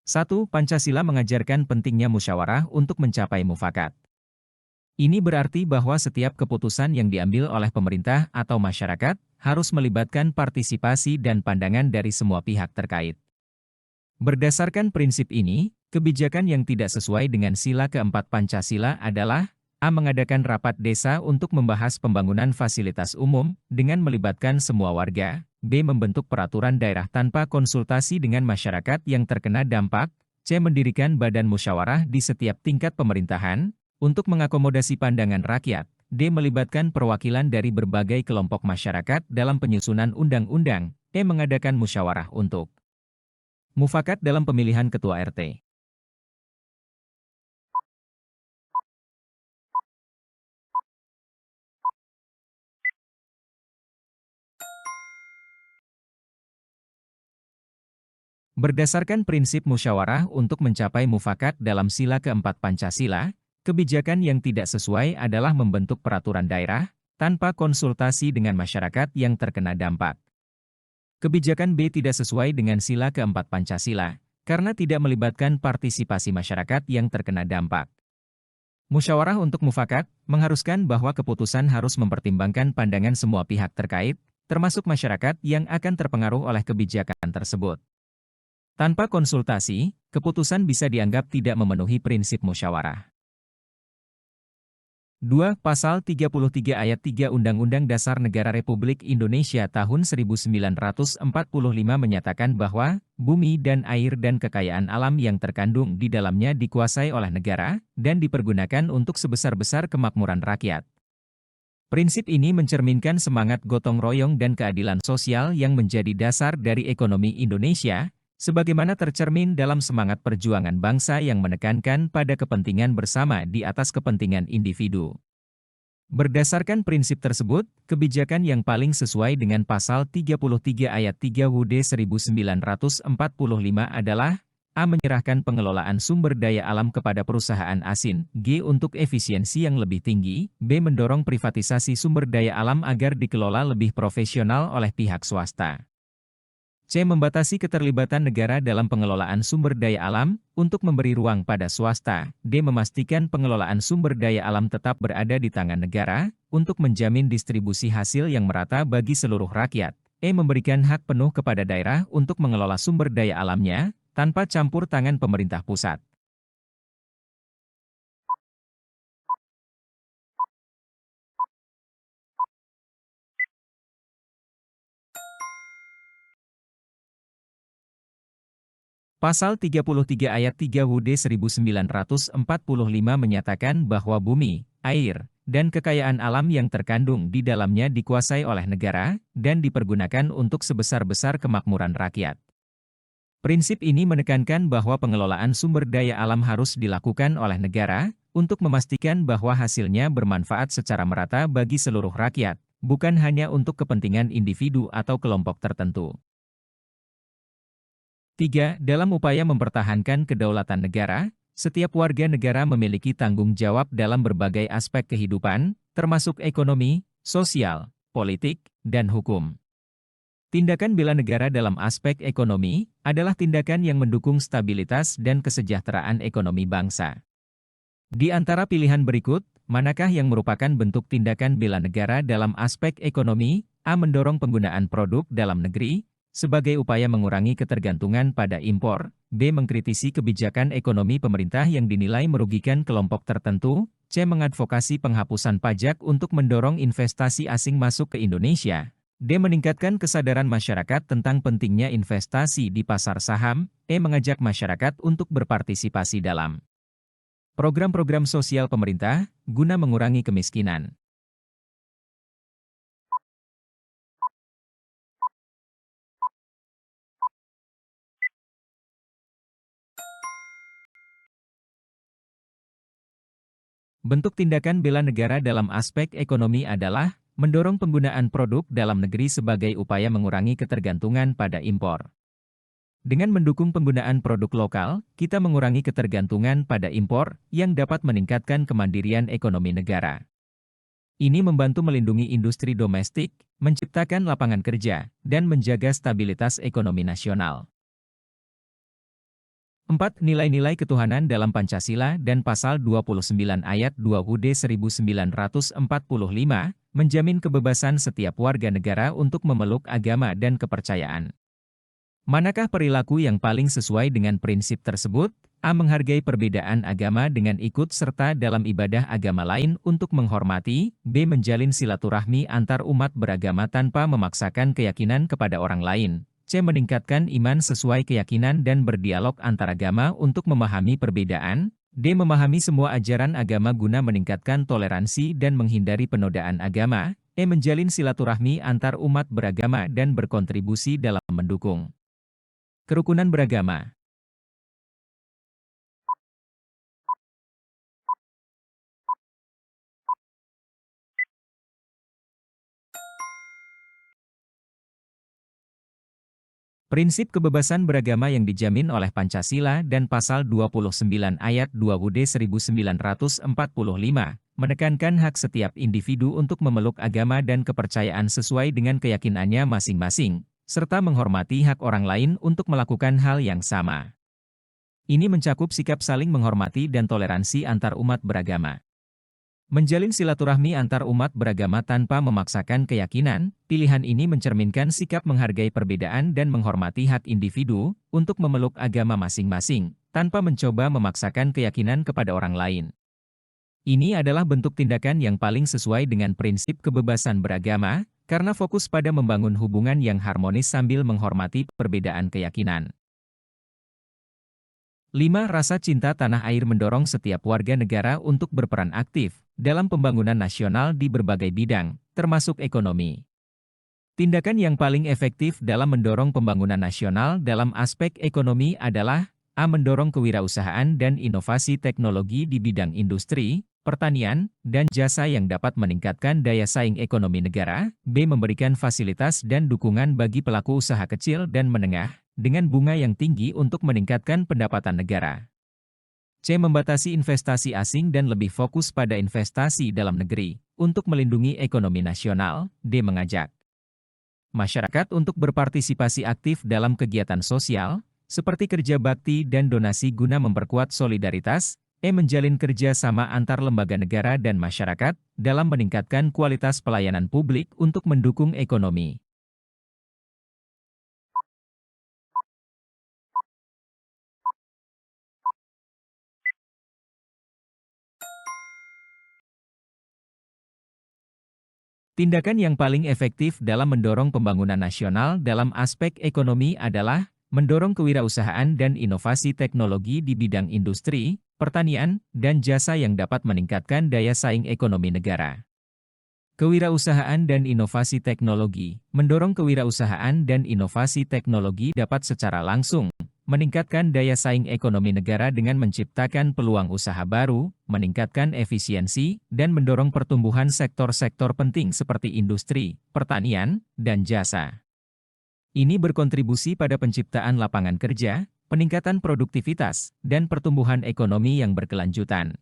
1. Pancasila mengajarkan pentingnya musyawarah untuk mencapai mufakat. Ini berarti bahwa setiap keputusan yang diambil oleh pemerintah atau masyarakat harus melibatkan partisipasi dan pandangan dari semua pihak terkait. Berdasarkan prinsip ini, kebijakan yang tidak sesuai dengan sila keempat Pancasila adalah A. Mengadakan rapat desa untuk membahas pembangunan fasilitas umum dengan melibatkan semua warga. B. Membentuk peraturan daerah tanpa konsultasi dengan masyarakat yang terkena dampak. C. Mendirikan badan musyawarah di setiap tingkat pemerintahan untuk mengakomodasi pandangan rakyat. D. Melibatkan perwakilan dari berbagai kelompok masyarakat dalam penyusunan undang-undang. E. Mengadakan musyawarah untuk mufakat dalam pemilihan ketua RT. Berdasarkan prinsip musyawarah untuk mencapai mufakat dalam sila keempat Pancasila, kebijakan yang tidak sesuai adalah membentuk peraturan daerah tanpa konsultasi dengan masyarakat yang terkena dampak. Kebijakan B tidak sesuai dengan sila keempat Pancasila, karena tidak melibatkan partisipasi masyarakat yang terkena dampak. Musyawarah untuk mufakat mengharuskan bahwa keputusan harus mempertimbangkan pandangan semua pihak terkait, termasuk masyarakat yang akan terpengaruh oleh kebijakan tersebut. Tanpa konsultasi, keputusan bisa dianggap tidak memenuhi prinsip musyawarah. 2. Pasal 33 Ayat 3 Undang-Undang Dasar Negara Republik Indonesia tahun 1945 menyatakan bahwa bumi dan air dan kekayaan alam yang terkandung di dalamnya dikuasai oleh negara dan dipergunakan untuk sebesar-besar kemakmuran rakyat. Prinsip ini mencerminkan semangat gotong royong dan keadilan sosial yang menjadi dasar dari ekonomi Indonesia, sebagaimana tercermin dalam semangat perjuangan bangsa yang menekankan pada kepentingan bersama di atas kepentingan individu. Berdasarkan prinsip tersebut, kebijakan yang paling sesuai dengan Pasal 33 Ayat 3 UUD 1945 adalah A. Menyerahkan pengelolaan sumber daya alam kepada perusahaan asing. G. Untuk efisiensi yang lebih tinggi. B. Mendorong privatisasi sumber daya alam agar dikelola lebih profesional oleh pihak swasta. C. Membatasi keterlibatan negara dalam pengelolaan sumber daya alam, untuk memberi ruang pada swasta. D. Memastikan pengelolaan sumber daya alam tetap berada di tangan negara, untuk menjamin distribusi hasil yang merata bagi seluruh rakyat. E. Memberikan hak penuh kepada daerah untuk mengelola sumber daya alamnya, tanpa campur tangan pemerintah pusat. Pasal 33 Ayat 3 UUD 1945 menyatakan bahwa bumi, air, dan kekayaan alam yang terkandung di dalamnya dikuasai oleh negara dan dipergunakan untuk sebesar-besar kemakmuran rakyat. Prinsip ini menekankan bahwa pengelolaan sumber daya alam harus dilakukan oleh negara untuk memastikan bahwa hasilnya bermanfaat secara merata bagi seluruh rakyat, bukan hanya untuk kepentingan individu atau kelompok tertentu. 3. Dalam upaya mempertahankan kedaulatan negara, setiap warga negara memiliki tanggung jawab dalam berbagai aspek kehidupan, termasuk ekonomi, sosial, politik, dan hukum. Tindakan bela negara dalam aspek ekonomi adalah tindakan yang mendukung stabilitas dan kesejahteraan ekonomi bangsa. Di antara pilihan berikut, manakah yang merupakan bentuk tindakan bela negara dalam aspek ekonomi? A. Mendorong penggunaan produk dalam negeri sebagai upaya mengurangi ketergantungan pada impor. B. Mengkritisi kebijakan ekonomi pemerintah yang dinilai merugikan kelompok tertentu. C. Mengadvokasi penghapusan pajak untuk mendorong investasi asing masuk ke Indonesia. D. Meningkatkan kesadaran masyarakat tentang pentingnya investasi di pasar saham. E. Mengajak masyarakat untuk berpartisipasi dalam program-program sosial pemerintah guna mengurangi kemiskinan. Bentuk tindakan bela negara dalam aspek ekonomi adalah mendorong penggunaan produk dalam negeri sebagai upaya mengurangi ketergantungan pada impor. Dengan mendukung penggunaan produk lokal, kita mengurangi ketergantungan pada impor yang dapat meningkatkan kemandirian ekonomi negara. Ini membantu melindungi industri domestik, menciptakan lapangan kerja, dan menjaga stabilitas ekonomi nasional. 4. Nilai-nilai ketuhanan dalam Pancasila dan Pasal 29 Ayat 2 UUD 1945 menjamin kebebasan setiap warga negara untuk memeluk agama dan kepercayaan. Manakah perilaku yang paling sesuai dengan prinsip tersebut? A. Menghargai perbedaan agama dengan ikut serta dalam ibadah agama lain untuk menghormati. B. Menjalin silaturahmi antar umat beragama tanpa memaksakan keyakinan kepada orang lain. C. Meningkatkan iman sesuai keyakinan dan berdialog antaragama untuk memahami perbedaan. D. Memahami semua ajaran agama guna meningkatkan toleransi dan menghindari penodaan agama. E. Menjalin silaturahmi antar umat beragama dan berkontribusi dalam mendukung kerukunan beragama. Prinsip kebebasan beragama yang dijamin oleh Pancasila dan Pasal 29 Ayat 2 UUD 1945 menekankan hak setiap individu untuk memeluk agama dan kepercayaan sesuai dengan keyakinannya masing-masing, serta menghormati hak orang lain untuk melakukan hal yang sama. Ini mencakup sikap saling menghormati dan toleransi antar umat beragama. Menjalin silaturahmi antar umat beragama tanpa memaksakan keyakinan, pilihan ini mencerminkan sikap menghargai perbedaan dan menghormati hak individu untuk memeluk agama masing-masing, tanpa mencoba memaksakan keyakinan kepada orang lain. Ini adalah bentuk tindakan yang paling sesuai dengan prinsip kebebasan beragama, karena fokus pada membangun hubungan yang harmonis sambil menghormati perbedaan keyakinan. 5. Rasa cinta tanah air mendorong setiap warga negara untuk berperan aktif dalam pembangunan nasional di berbagai bidang, termasuk ekonomi. Tindakan yang paling efektif dalam mendorong pembangunan nasional dalam aspek ekonomi adalah A. Mendorong kewirausahaan dan inovasi teknologi di bidang industri, pertanian, dan jasa yang dapat meningkatkan daya saing ekonomi negara. B. Memberikan fasilitas dan dukungan bagi pelaku usaha kecil dan menengah, dengan bunga yang tinggi untuk meningkatkan pendapatan negara. C. Membatasi investasi asing dan lebih fokus pada investasi dalam negeri, untuk melindungi ekonomi nasional. D. Mengajak masyarakat untuk berpartisipasi aktif dalam kegiatan sosial, seperti kerja bakti dan donasi guna memperkuat solidaritas. E. Menjalin kerja sama antar lembaga negara dan masyarakat, dalam meningkatkan kualitas pelayanan publik untuk mendukung ekonomi. Tindakan yang paling efektif dalam mendorong pembangunan nasional dalam aspek ekonomi adalah mendorong kewirausahaan dan inovasi teknologi di bidang industri, pertanian, dan jasa yang dapat meningkatkan daya saing ekonomi negara. Kewirausahaan dan inovasi teknologi. Mendorong kewirausahaan dan inovasi teknologi dapat secara langsung meningkatkan daya saing ekonomi negara dengan menciptakan peluang usaha baru, meningkatkan efisiensi, dan mendorong pertumbuhan sektor-sektor penting seperti industri, pertanian, dan jasa. Ini berkontribusi pada penciptaan lapangan kerja, peningkatan produktivitas, dan pertumbuhan ekonomi yang berkelanjutan.